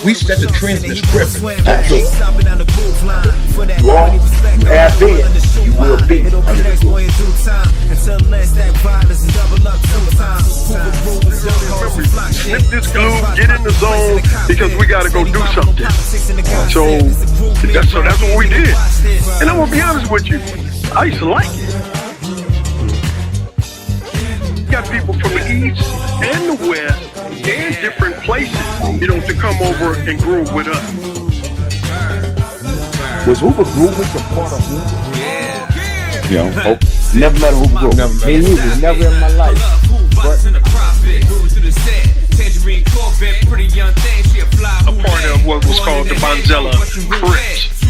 We set the trend in this Crip. Absolutely. You are, you have been, you will be under the roof. Snip this glue, get in the zone, because we got to go do something. So that's what we did. And I'm going to be honest with you, I used to like it. You got people from the east and the west and different places, to come over and groove with us. Was Hoover grooving some part of Hoover? Never met a Hoover groove. Me either, never in my life. But a part of what was called the Bonzella Crips.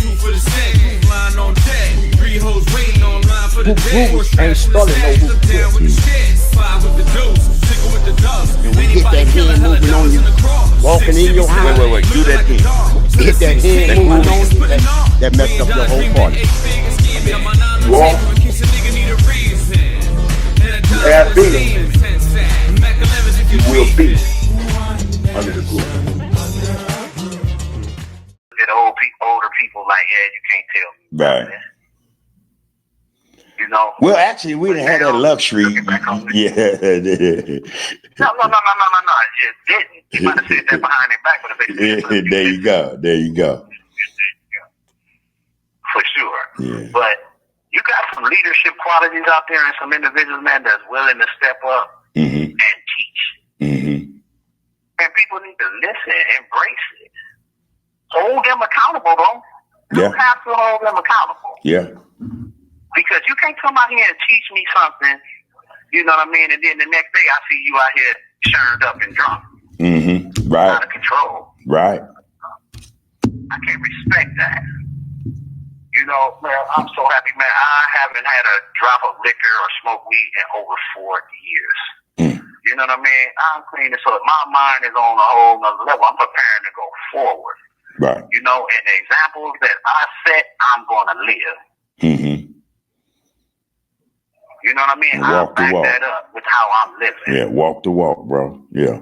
Hoovers ain't starting no Hoover Crips. And we hit that hand moving on you, walking in your house. Wait, do that again. Hit that hand moving on you, that messed up your whole party. You are, you have been, you will be under the roof. And older people like, you can't tell me. Right. Well, actually, we didn't have that luxury. Yeah. No. You didn't. You might have said that behind their back, but There you go. For sure. Yeah. But you got some leadership qualities out there and some individuals, man, that's willing to step up and teach. And people need to listen, embrace it. Hold them accountable, though. You have to hold them accountable. Yeah. Because you can't come out here and teach me something, you know what I mean, and then the next day I see you out here churned up and drunk. Right. Out of control. Right. I can't respect that. Man, I'm so happy, man. I haven't had a drop of liquor or smoke weed in over 40 years. You know what I mean? I'm clean, so my mind is on a whole nother level. I'm preparing to go forward. Right. And the examples that I set, I'm going to live. You know what I mean? I'll back that up with how I'm living. Yeah, walk the walk, bro. Yeah.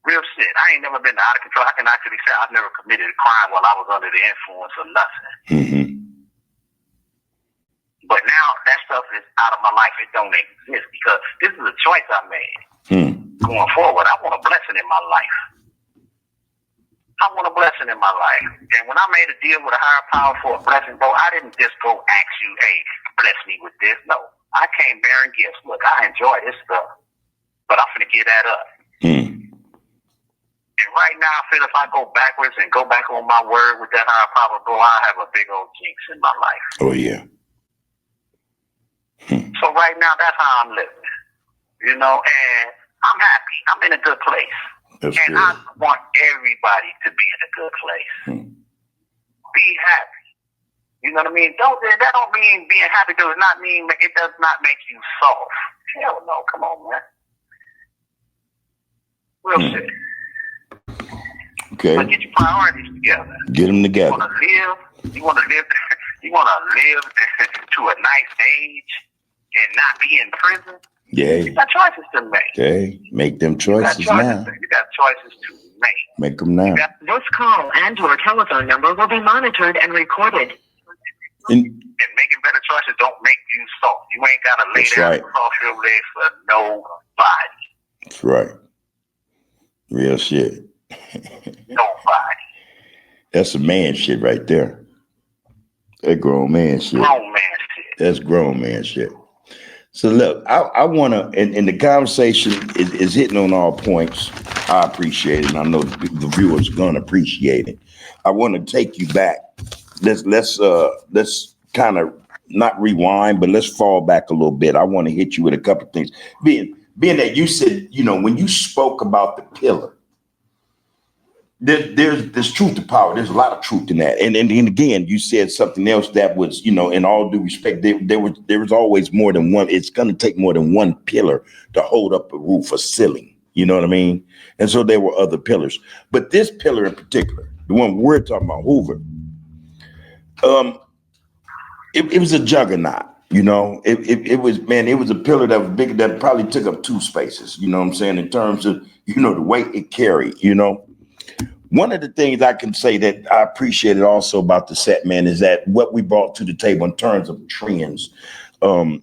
Real shit. I ain't never been out of control. I can actually say I've never committed a crime while I was under the influence of nothing. But now that stuff is out of my life. It don't exist because this is a choice I made. Going forward, I want a blessing in my life. I want a blessing in my life. And when I made a deal with a higher power for a blessing, bro, I didn't just go ask you, hey, bless me with this. No. I came bearing gifts. Look, I enjoy this stuff, but I'm finna give that up. And right now, I feel if I go backwards and go back on my word with that higher power, bro, I have a big old jinx in my life. Oh, yeah. So right now, that's how I'm living. And I'm happy. I'm in a good place. That's and good. I want everybody to be in a good place. Be happy. You know what I mean? That don't mean being happy does not mean, it does not make you soft. Hell no, come on, man. Real shit. Okay. But get your priorities together. Get them together. You want to live to a nice age and not be in prison? Yeah. You got choices to make. Okay. Make them choices now. You got choices to make. Make them now. This call and your telephone number will be monitored and recorded. And making better choices don't make you soft. You ain't got to lay down across your legs for nobody. That's right. Real shit. Nobody. That's a man shit right there. That grown man shit. Grown man shit. That's grown man shit. So look, I want to, and the conversation is hitting on all points. I appreciate it. And I know the viewers are going to appreciate it. I want to take you back. Let's kind of not rewind, but let's fall back a little bit. I want to hit you with a couple of things. Being that you said, when you spoke about the pillar, there's truth to power. There's a lot of truth in that. And again, you said something else that was, in all due respect, there was always more than one. It's going to take more than one pillar to hold up a roof or ceiling. You know what I mean? And so there were other pillars. But this pillar in particular, the one we're talking about, Hoover, it was a juggernaut. It was a pillar that was bigger, that probably took up 2 spaces, you know what I'm saying, in terms of, the weight it carried, One of the things I can say that I appreciated also about the set, man, is that what we brought to the table in terms of trends, and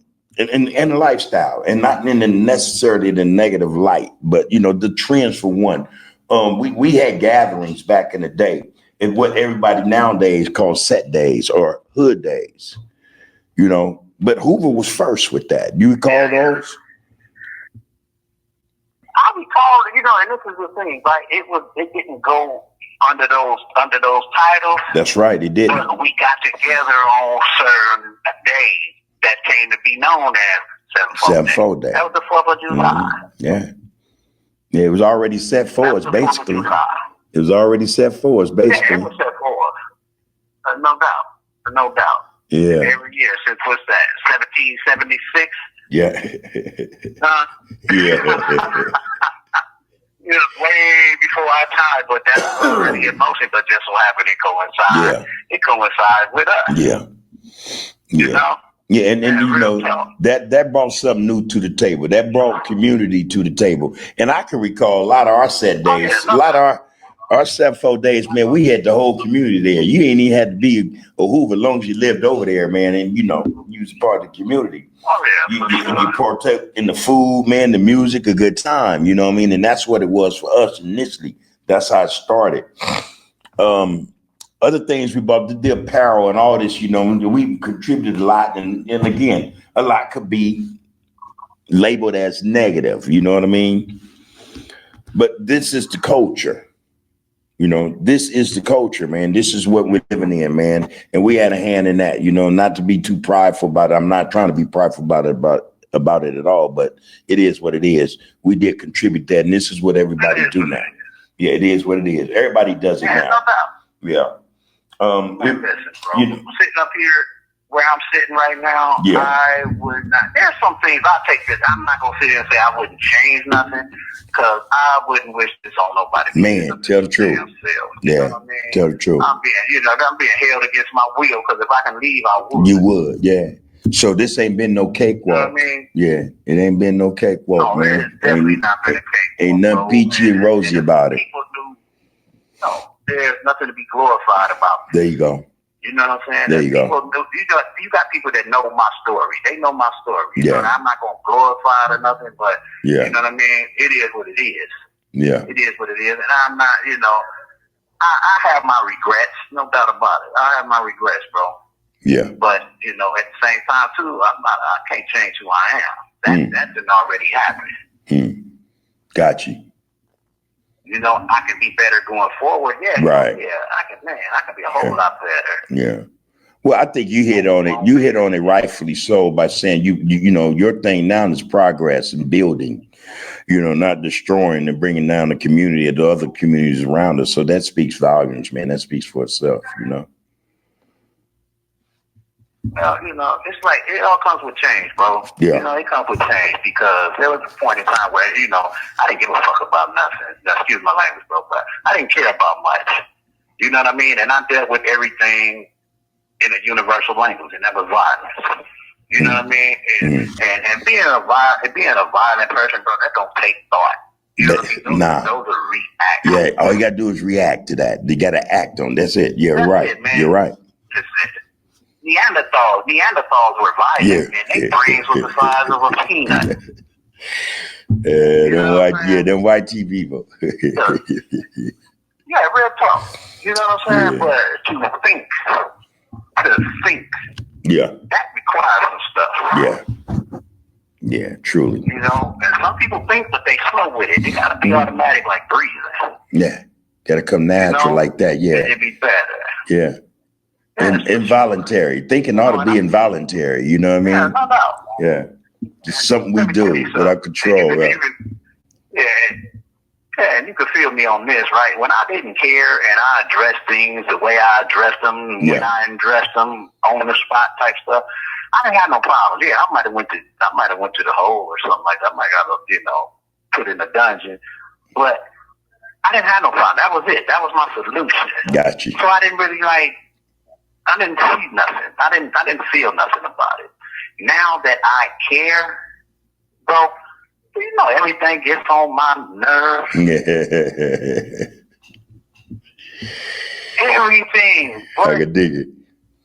lifestyle, and not in the necessarily the negative light, but the trends for one. We had gatherings back in the day, and what everybody nowadays calls set days or hood days, But Hoover was first with that. You recall those? I recall, and this is the thing, right? It didn't go under those titles. That's right, it didn't. But we got together on certain days that came to be known as 7-4 Day. That was the 4th of July. Yeah, it was already set for us, basically. It was already set for us, basically. Yeah, it was set for us. No doubt. Yeah. Every year since what's that? 1776. Yeah. Yeah. Way before our time, but that's really emotion. But just so happened it coincides. Yeah. It coincides with us. Yeah. Yeah. Yeah, and that brought something new to the table. That brought community to the table. And I can recall a lot of our set days, a lot of our 7-4 days, man, we had the whole community there. You ain't even had to be a Hoover as long as you lived over there, man, and you was part of the community. Oh yeah. You partake in the food, man, the music, a good time, you know what I mean? And that's what it was for us initially. That's how it started. Other things we bought, the apparel and all this, we contributed a lot. And again, a lot could be labeled as negative, you know what I mean? But this is the culture. This is the culture, man. This is what we're living in, man. And we had a hand in that, not to be too prideful about it. I'm not trying to be prideful about it at all, but it is what it is. We did contribute that, and this is what everybody do now. Yeah, it is what it is. Everybody does it now. Yeah. Listen, bro. Sitting up here where I'm sitting right now, yeah. I would not. There's some things I take this. I'm not gonna sit here and say I wouldn't change nothing, because I wouldn't wish this on nobody. Man, tell the truth. Yeah, tell the truth. I'm being held against my will, because if I can leave, I would. You would, yeah. So this ain't been no cakewalk. You know what I mean? Yeah, it ain't been no cakewalk, man. It's definitely not been a cakewalk. Ain't nothing peachy and rosy about it. People do. No, there's nothing to be glorified about. There you go. You know what I'm saying? There you go. You got people that know my story. They know my story. Yeah. I'm not going to glorify it or nothing, but yeah. You know what I mean? It is what it is. Yeah. It is what it is. And I'm not, I have my regrets, no doubt about it. I have my regrets, bro. Yeah. But, at the same time, too, I can't change who I am. That didn't already happen. Got you. I can be better going forward. Yeah. Right. Yeah, I can be a whole lot better. Yeah. Well, I think you hit on it. You hit on it rightfully so by saying your thing now is progress and building, not destroying and bringing down the community and the other communities around us. So that speaks volumes, man. That speaks for itself, Well, it's like it all comes with change, bro. Yeah. It comes with change, because there was a point in time where, I didn't give a fuck about nothing. Excuse my language, bro, but I didn't care about much. You know what I mean? And I dealt with everything in a universal language, and that was violence. You know what I mean? And being a violent person, bro, that don't take thought. You know what I mean? Those are reactions. Yeah, all you gotta do is react to that. You gotta act on. That's it. You're right. You're right. Neanderthals were violent, and their brains were the size of a peanut. Them white TV people. Yeah, real talk. You know what I'm saying? Yeah. But to think, yeah, that requires some stuff. Yeah, truly. And some people think that they slow with it. They gotta be automatic, like breathing. Yeah, gotta come natural like that. Yeah, it'd be better. Yeah. Involuntary. Thinking ought to be involuntary. You know what I mean? Yeah, no doubt. Yeah. Just something we do without control. Right? Yeah, and you can feel me on this, right? When I didn't care and I addressed things the way I addressed them, when I addressed them on the spot type stuff, I didn't have no problem. Yeah, I might have went to the hole or something like that. I might have put in a dungeon, but I didn't have no problem. That was it. That was my solution. Got you. So I didn't really I didn't see nothing. I didn't feel nothing about it. Now that I care, bro, everything gets on my nerves. I can dig it.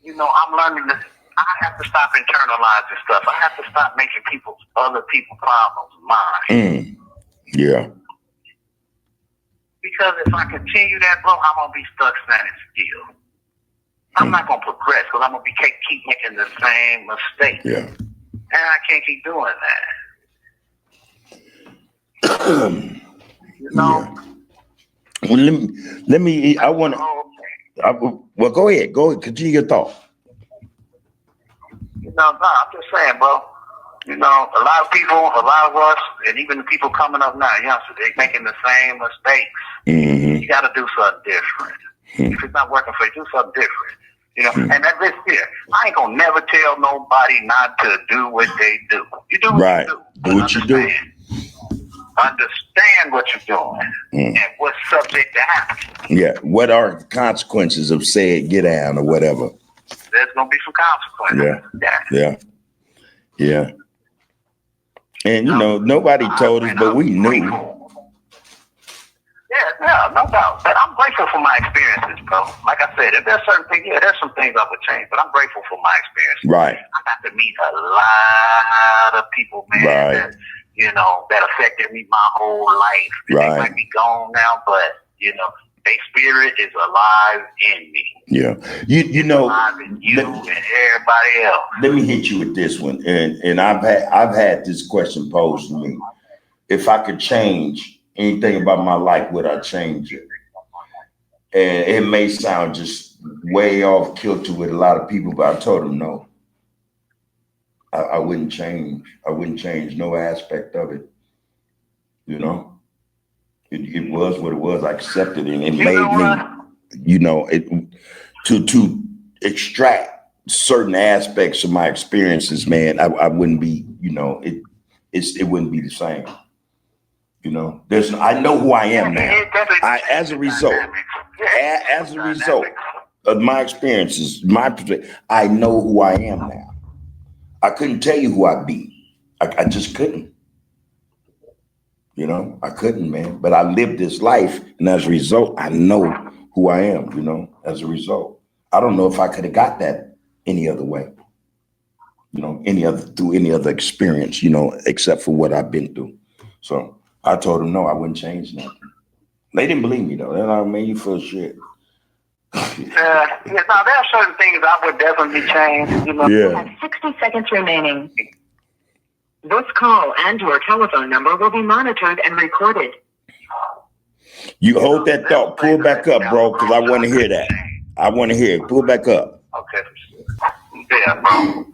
You know, I'm learning this. I have to stop internalizing stuff. I have to stop making other people's problems mine. Yeah. Because if I continue that, bro, I'm gonna be stuck standing still. I'm not gonna progress because I'm gonna keep making the same mistake. Yeah. And I can't keep doing that. You know. Yeah. Well, let me. I want to. Well, go ahead. Go ahead. Continue your thought. You know, no, I'm just saying, bro. You know, a lot of people, a lot of us, and even the people coming up now, youngsters, they're making the same mistakes. Mm-hmm. You got to do something different. If it's not working for you, do something different. You know, and that's this here. I ain't gonna never tell nobody not to do what they do. You do what you do. Do what you do. Understand what you're doing and what's subject to happen. Yeah. What are the consequences of saying get down or whatever? There's gonna be some consequences. Yeah. And you know, nobody told us, but we knew. Yeah, no doubt. But I'm grateful for my experiences, bro. Like I said, if there's certain things, there's some things I would change, but I'm grateful for my experiences. Right. I got to meet a lot of people, man, that, you know, that affected me my whole life. And they might be gone now, but, you know, their spirit is alive in me. Yeah. You know, alive in you and everybody else. Let me hit you with this one. And I've had this question posed to me. If I could change anything about my life, would I change it? And it may sound just way off kilter with a lot of people, but I told them no. I wouldn't change. I wouldn't change no aspect of it. You know, it was what it was. I accepted it, and it made me, you know, to extract certain aspects of my experiences. Man, I wouldn't be, you know, it wouldn't be the same. You know, I know who I am now. As a result of my experiences, my perspective, I know who I am now. I couldn't tell you who I'd be. I just couldn't. You know, I couldn't, man. But I lived this life, and as a result, I know who I am. You know, as a result, I don't know if I could have got that any other way. You know, through any other experience. You know, except for what I've been through. So. I told them no, I wouldn't change nothing. They didn't believe me though. They're like, man, you full of shit. Now there are certain things I would definitely change. You know, you have 60 seconds remaining. This call and your telephone number will be monitored and recorded. You hold that thought. Pull back up, bro, because I want to hear that. I want to hear it. Pull back up. Okay. Yeah, bro.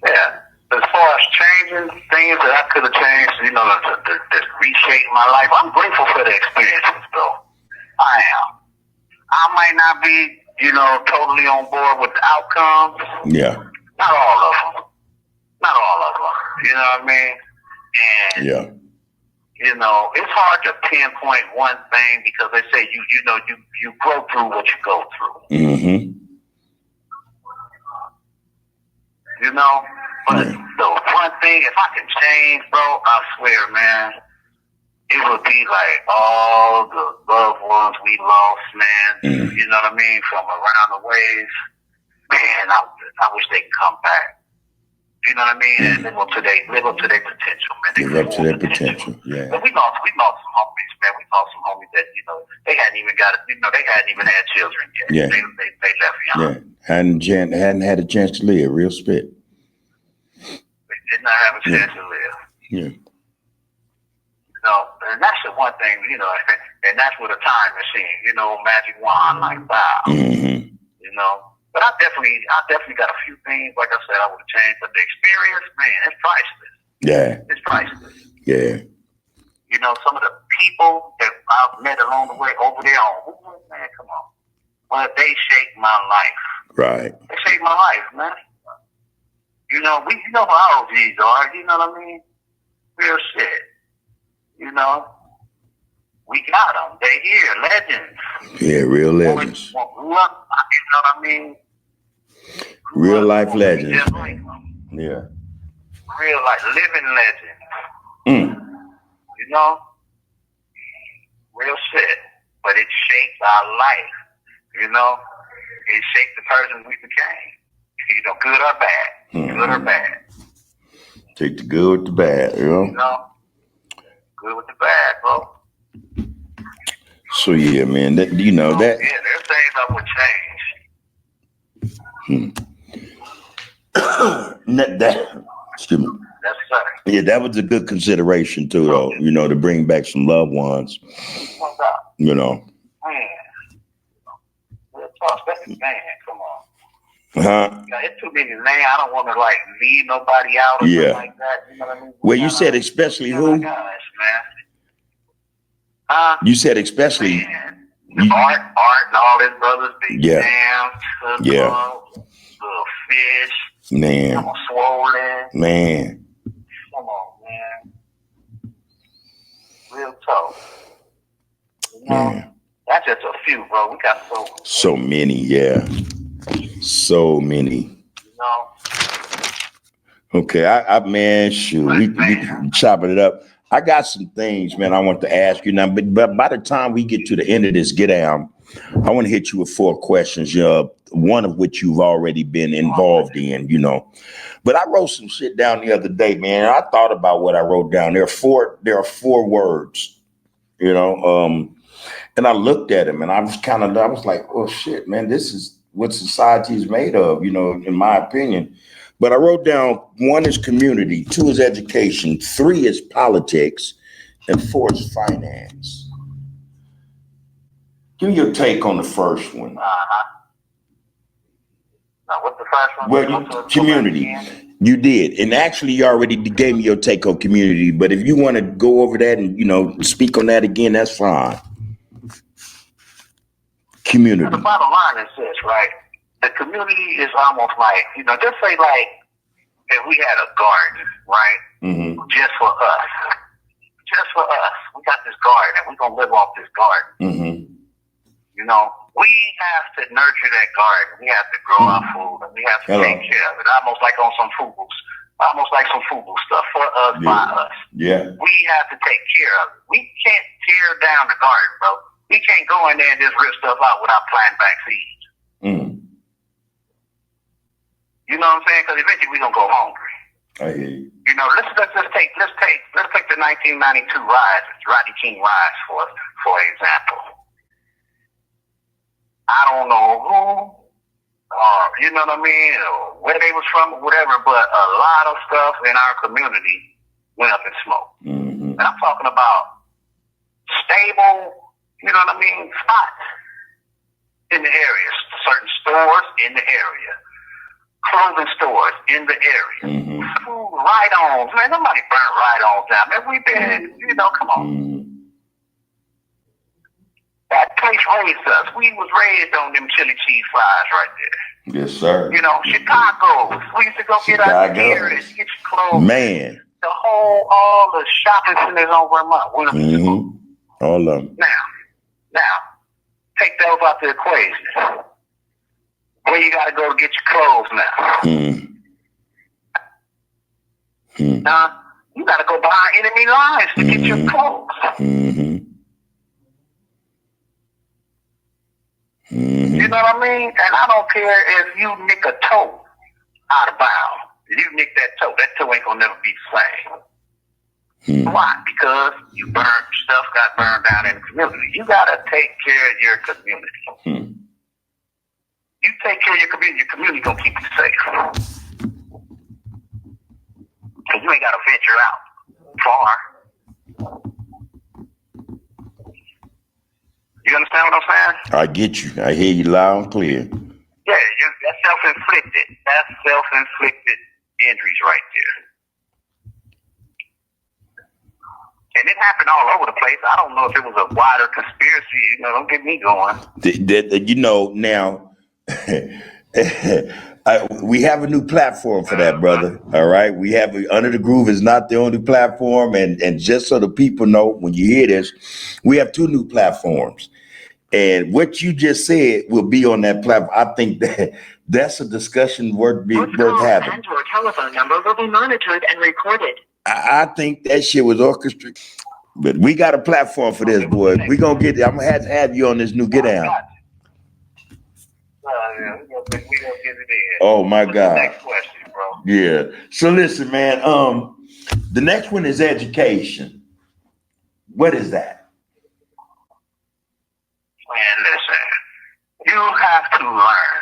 Yeah. As far as changing things that I could have changed, you know, to reshape my life, I'm grateful for the experiences, though. I am. I might not be, you know, totally on board with the outcomes. Yeah. Not all of them. Not all of them. You know what I mean? And, you know, it's hard to pinpoint one thing because they say, you know, you grow through what you go through. Mm-hmm. You know? But the one thing, if I can change, bro, I swear, man, it would be like all the loved ones we lost, man. You know what I mean? From around the ways. Man, I wish they could come back. You know what I mean? And live up to their potential, man. Live up to their potential, yeah. But we lost some homies, man. We lost some homies that, you know, they hadn't even had children yet. Yeah. They left young. Yeah. Hadn't had a chance to live, real spit. Did not have a chance to live. Yeah. You know, and that's the one thing, you know, and that's with a time machine, you know, magic wand like that. Mm-hmm. You know. But I definitely got a few things, like I said, I would have changed. But the experience, man, it's priceless. Yeah. It's priceless. Yeah. You know, some of the people that I've met along the way over there man, come on. Well, they shaped my life. Right. They shaped my life, man. You know, you know how OGs are, you know what I mean? Real shit. You know? We got them. They here, legends. Yeah, real legends. You know what I mean? Real life legends. Yeah. Real life, living legends. You know? Real shit. But it shapes our life, you know? it shaped the person we became. You know, good or bad. Good or bad. Take the good with the bad, you know? You know? Good with the bad, bro. So yeah, man, that that Yeah, there's things I would change. excuse me. That's right. Yeah, that was a good consideration too, though. You know, to bring back some loved ones. You know. Man. Real talk, man, come on. Huh? Yeah, it's too many, man. I don't want to like leave nobody out or something like that. You know what I mean? Well, you said especially who? Gosh, man. You said especially. Man. Art, and all his brothers, Big Yeah. Sam, Little Fish, Man. Come on, Swollen. Man. Come on, man. Real talk. You know, Man. that's just a few, bro. We got so many, yeah. So many. You know. Okay, I man, shoot, we chopping it up. I got some things, man, I want to ask you now, but by the time we get to the end of this get down, I want to hit you with 4 questions, one of which you've already been involved in, you know. But I wrote some shit down the other day, man. I thought about what I wrote down. There are four words, you know, and I looked at them and I was like, oh shit, man, this is what society is made of, you know, in my opinion. But I wrote down 1 is community, 2 is education, 3 is politics, and 4 is finance. Give me your take on the first one. Now, what's the first one? Well, community. You did. And actually, you already gave me your take on community. But if you want to go over that and, you know, speak on that again, that's fine. Community. The bottom line is this, right? The community is almost like, you know, just say like if we had a garden, right? Just for us. Just for us. We got this garden and we're going to live off this garden. You know, we have to nurture that garden. We have to grow our food and we have to take care of it. Almost like on some Fubu stuff for us, by us. Yeah. We have to take care of it. We can't tear down the garden, bro. We can't go in there and just rip stuff out without planting back seeds. You know what I'm saying? Because eventually we're gonna go hungry. I hear you. You know, let's take the 1992 riots, Rodney King riots for example. I don't know who, or you know what I mean, or where they was from, or whatever, but a lot of stuff in our community went up in smoke. And I'm talking about stable, you know what I mean, spots in the area, certain stores in the area, clothing stores in the area, food ride-ons. Man, nobody burnt ride-ons down. Man, we've been, you know, come on. That place raised us. We was raised on them chili cheese fries right there. Yes, sir. You know, Chicago. We used to go get our gear and get your clothes. Man. All the shopping centers on Vermont. All of them. Now, take those out the equation. Where you gotta go to get your clothes now? Now, you gotta go behind enemy lines to get your clothes. You know what I mean? And I don't care if you nick a toe out of bounds. If you nick that toe ain't gonna never be the same. Why? Because stuff got burned down in the community. You gotta take care of your community. You take care of your community gonna keep you safe. Cause you ain't gotta venture out far. You understand what I'm saying? I get you. I hear you loud and clear. Yeah, that's self-inflicted. That's self-inflicted injuries right there. And it happened all over the place. I don't know if it was a wider conspiracy. You know, don't get me going. You know, now, we have a new platform for that, brother. All right. We have Under the Groove is not the only platform. And just so the people know, when you hear this, we have 2 new platforms. And what you just said will be on that platform. I think that's a discussion worth having. And your telephone number will be monitored and recorded. I think that shit was orchestrated. But we got a platform for this, boy. I'm gonna have you on this new get down. we gonna get it in. Oh my What's God. the next question, bro? Yeah. So listen, man. The next one is education. What is that? Man, listen. You have to learn.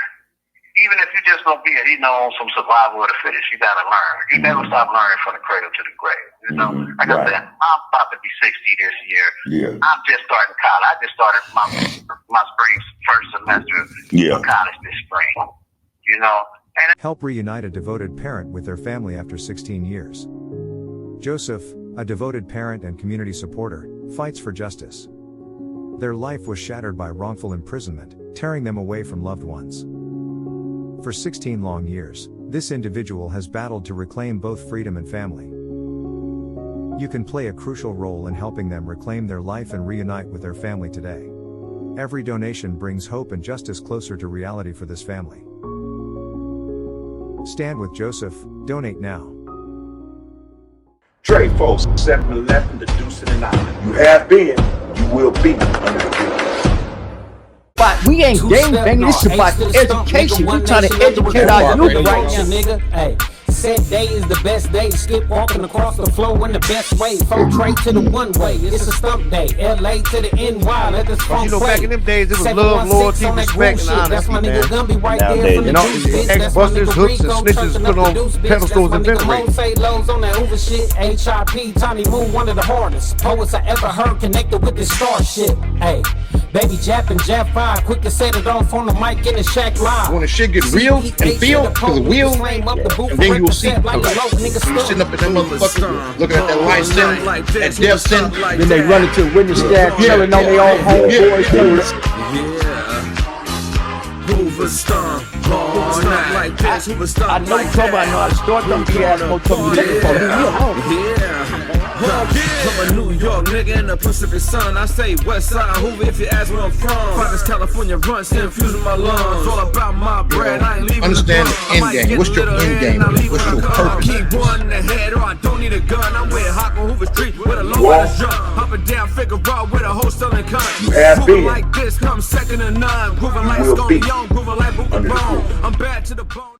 Even if you just gonna be some survival of the fittest, you gotta learn. You never stop learning from the cradle to the grave. Like I said, I'm about to be 60 this year. Yeah. I'm just starting college. I just started my spring first semester of college this spring. And Help reunite a devoted parent with their family after 16 years. Joseph, a devoted parent and community supporter, fights for justice. Their life was shattered by wrongful imprisonment, tearing them away from loved ones. For 16 long years, this individual has battled to reclaim both freedom and family. You can play a crucial role in helping them reclaim their life and reunite with their family today. Every donation brings hope and justice closer to reality for this family. Stand with Joseph, donate now. Trey, folks, 7-Eleven, the Deuce and the Nine. You have been, you will be under the bridge. But we ain't gang banging, this is about education. We trying to educate our youth right now. Hey, said day is the best day. Skip walking across the floor in the best way. From trade to the one way. It's a stump day. LA to the NY. Let this funk play. Back in them days, it was love, loyalty, respect, and honesty, that's my nigga Gumby right Nowadays, there. ex-busters, hooks, and snitches put on pedestals and ventilators. Say lows on that Hoover shit. HIP, Tiny Moon, one of the hardest poets I ever heard, connected with this star shit. Hey, baby Jap and Jap 5, quick to set it off on the mic in the shack live. When the shit get real and feel to the wheel, and then you will see you sitting up in that motherfucker looking at that light sin, that death sin. Then they run into a witness stand, telling on their own homeboys. Hoover stomp all night like this. Hoover stomp I know trouble, I know how to start them big ass motors. Leave me alone. I'm a New York nigga in the Pacific Sun. I say West Side Hoover if you ask where I'm from. Province California runs, infusing my lungs. All about my bread, I ain't leaving. Understand the end game. What's your end game? What's your purpose? Keep one in the head or I don't need a gun. I'm with Hawk on Hoover Street with a low ass jump. Hopping down Figure Out with a wholesale and cut. You have been. Like this, come second to none. Grooving like Scorpion, grooving like Booty Bone. I'm bad to the bone.